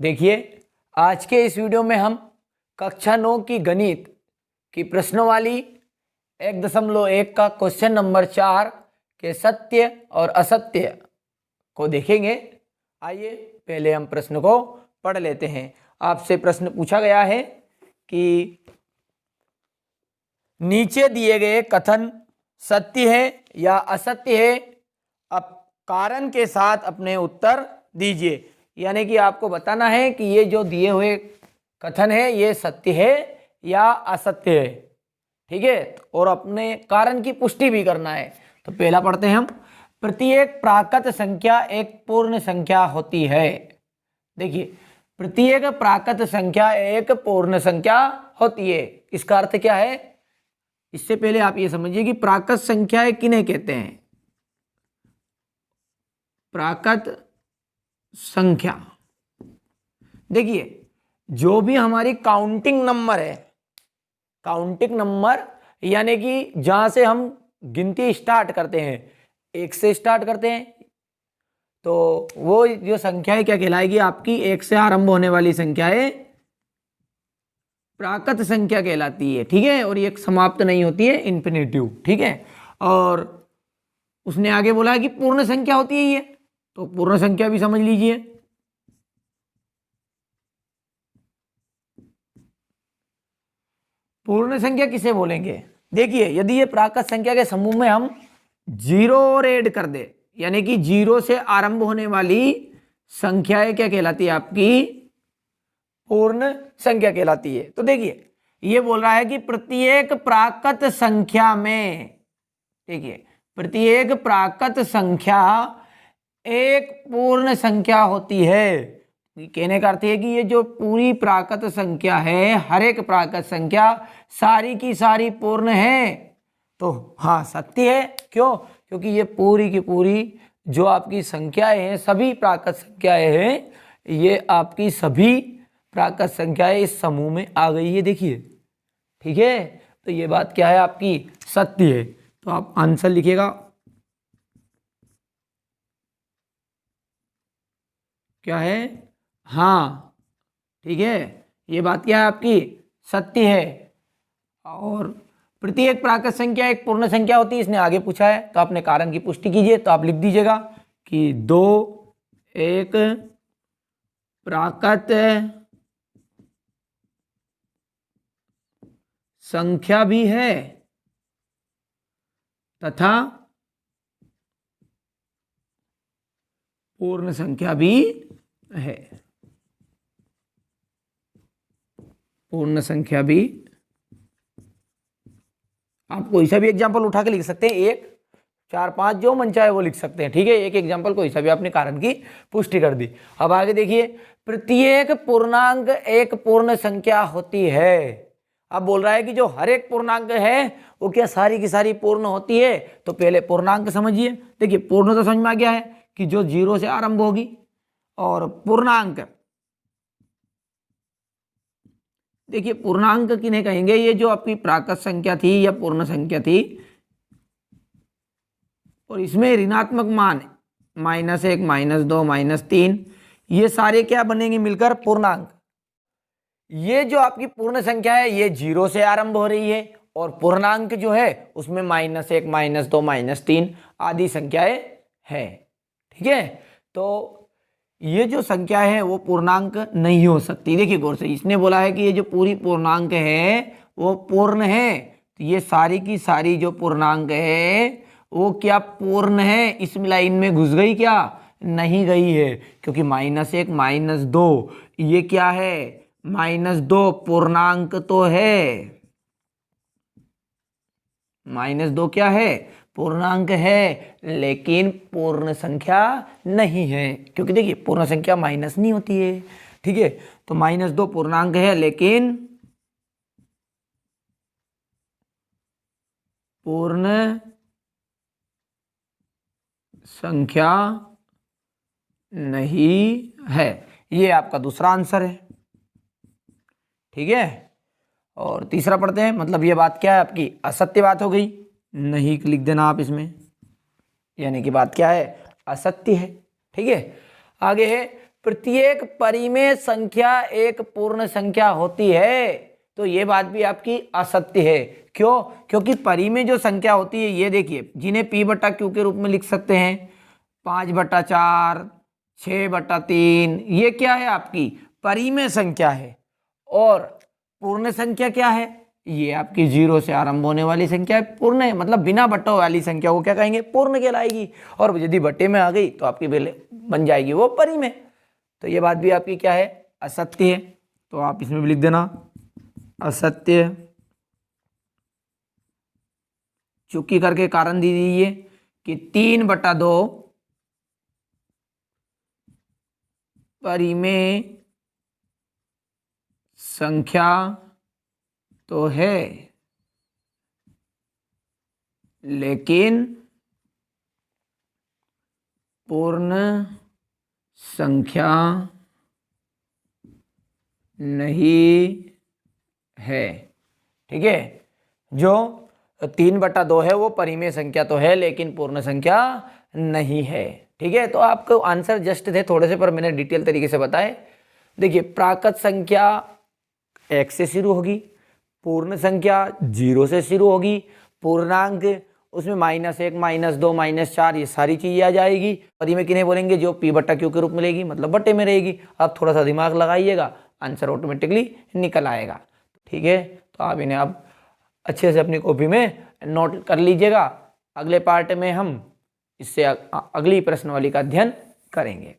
देखिए, आज के इस वीडियो में हम कक्षा 9 की गणित की प्रश्नवाली 1.1 का क्वेश्चन नंबर 4 के सत्य और असत्य को देखेंगे। आइए पहले हम प्रश्न को पढ़ लेते हैं। आपसे प्रश्न पूछा गया है कि नीचे दिए गए कथन सत्य है या असत्य है, अब कारण के साथ अपने उत्तर दीजिए। यानी कि आपको बताना है कि ये जो दिए हुए कथन है ये सत्य है या असत्य है, ठीक है। और अपने कारण की पुष्टि भी करना है। तो पहला पढ़ते हैं हम। प्रत्येक प्राकृत संख्या एक पूर्ण संख्या होती है। देखिए, प्रत्येक प्राकृत संख्या एक पूर्ण संख्या होती है। इसका अर्थ क्या है? इससे पहले आप ये समझिए कि प्राकृत संख्याएं किन्हें कहते हैं। प्राकृत संख्या, देखिए, जो भी हमारी काउंटिंग नंबर है, काउंटिंग नंबर यानी कि जहां से हम गिनती स्टार्ट करते हैं, एक से स्टार्ट करते हैं, तो वो जो संख्या है क्या कहलाएगी? आपकी एक से आरंभ होने वाली संख्या है प्राकृत संख्या कहलाती है, ठीक है। और ये समाप्त नहीं होती है, इन्फिनिटिव, ठीक है। और उसने आगे बोला है कि पूर्ण संख्या होती है ये, तो पूर्ण संख्या भी समझ लीजिए। पूर्ण संख्या किसे बोलेंगे? देखिए, यदि ये प्राकृत संख्या के समूह में हम जीरो और ऐड कर दे, यानी कि जीरो से आरंभ होने वाली संख्याएं क्या कहलाती है? आपकी पूर्ण संख्या कहलाती है। तो देखिए, ये बोल रहा है कि प्रत्येक प्राकृत संख्या में, देखिए, प्रत्येक प्राकृत संख्या एक पूर्ण संख्या होती है। कहने का अर्थ है कि ये जो पूरी प्राकृत संख्या है, हर एक प्राकृत संख्या सारी की सारी पूर्ण है। तो हाँ, सत्य है। क्यों? क्योंकि ये पूरी की पूरी जो आपकी संख्याएं हैं, सभी प्राकृत संख्याएं हैं, ये आपकी सभी प्राकृत संख्याएं इस समूह में आ गई है। देखिए, ठीक है। तो ये बात क्या है? आपकी सत्य है। तो आप आंसर लिखिएगा, क्या है? हाँ, ठीक है। ये बात क्या है? आपकी सत्य है। और प्रत्येक प्राकृत संख्या एक पूर्ण संख्या होती है, इसने आगे पूछा है, तो आपने कारण की पुष्टि कीजिए। तो आप लिख दीजिएगा कि 2 एक प्राकृत संख्या भी है तथा पूर्ण संख्या भी है। पूर्ण संख्या भी, आप कोई सा भी एग्जाम्पल उठा के लिख सकते हैं, 1, 4, 5 जो मन चाहे वो लिख सकते हैं, ठीक है। एक एग्जाम्पल कोई सा भी, आपने कारण की पुष्टि कर दी। अब आगे देखिए, प्रत्येक पूर्णांक एक पूर्ण संख्या होती है। अब बोल रहा है कि जो हर एक पूर्णांक है वो क्या सारी की सारी पूर्ण होती है? तो पहले पूर्णांक समझिए। देखिए, पूर्ण तो समझ में आ गया है कि जो जीरो से आरंभ होगी। और पूर्णांक, देखिए, पूर्णांक किन्हें कहेंगे? ये जो आपकी प्राकृत संख्या थी या पूर्ण संख्या थी, और इसमें ऋणात्मक मान -1, -2, -3, ये सारे क्या बनेंगे मिलकर? पूर्णांक। ये जो आपकी पूर्ण संख्या है ये जीरो से आरंभ हो रही है, और पूर्णांक जो है उसमें -1, -2, -3 आदि संख्याएं है, ठीक है। तो ये जो संख्या है वो पूर्णांक नहीं हो सकती। देखिए गौर से, इसने बोला है कि ये जो पूरी पूर्णांक है वो पूर्ण है, तो ये सारी की सारी जो पूर्णांक है वो क्या पूर्ण है? इस लाइन में घुस गई क्या? नहीं गई है, क्योंकि -1, -2 ये क्या है? -2 पूर्णांक तो है। -2 क्या है? पूर्णांक है, लेकिन पूर्ण संख्या नहीं है। क्योंकि देखिए, पूर्ण संख्या माइनस नहीं होती है, ठीक है। तो -2 पूर्णांक है, लेकिन पूर्ण संख्या नहीं है। ये आपका दूसरा आंसर है, ठीक है। और तीसरा पढ़ते हैं। मतलब ये बात क्या है? आपकी असत्य बात हो गई, नहीं लिख देना आप इसमें, यानी कि बात क्या है? असत्य है, ठीक है। आगे है, प्रत्येक परिमेय संख्या एक पूर्ण संख्या होती है, तो ये बात भी आपकी असत्य है। क्यों? क्योंकि परिमेय जो संख्या होती है, ये देखिए, जिन्हें p बटा क्यू के रूप में लिख सकते हैं, 5/4, 6/3, ये क्या है? आपकी परिमेय संख्या है। और पूर्ण संख्या क्या है? ये आपकी 0 से आरंभ होने वाली संख्या है, पूर्ण है, मतलब बिना बट्टों वाली संख्या को क्या कहेंगे? पूर्ण कहलाएगी। और यदि बट्टे में आ गई तो आपकी बन जाएगी वो परिमेय। तो ये बात भी आपकी क्या है? असत्य है। तो आप इसमें भी लिख देना असत्य। चुकी करके कारण दे दीजिए कि 3/2 परिमेय संख्या तो है, लेकिन पूर्ण संख्या नहीं है। ठीक है, जो 3/2 है वो परिमेय संख्या तो है, लेकिन पूर्ण संख्या नहीं है। ठीक है, तो आपको आंसर जस्ट थे थोड़े से, पर मैंने डिटेल तरीके से बताए। देखिए, प्राकृत संख्या 1 से शुरू होगी, पूर्ण संख्या 0 से शुरू होगी, पूर्णांक उसमें -1, -2, -4 ये सारी चीजें आ जाएगी। परिमेय किन्हें बोलेंगे? जो p बट्टा क्यू के रूप में लेगी, मतलब बट्टे में रहेगी। आप थोड़ा सा दिमाग लगाइएगा, आंसर ऑटोमेटिकली निकल आएगा। ठीक है, तो आप इन्हें अब अच्छे से अपनी कॉपी में नोट कर लीजिएगा। अगले पार्ट में हम इससे अगली प्रश्नावली का अध्ययन करेंगे।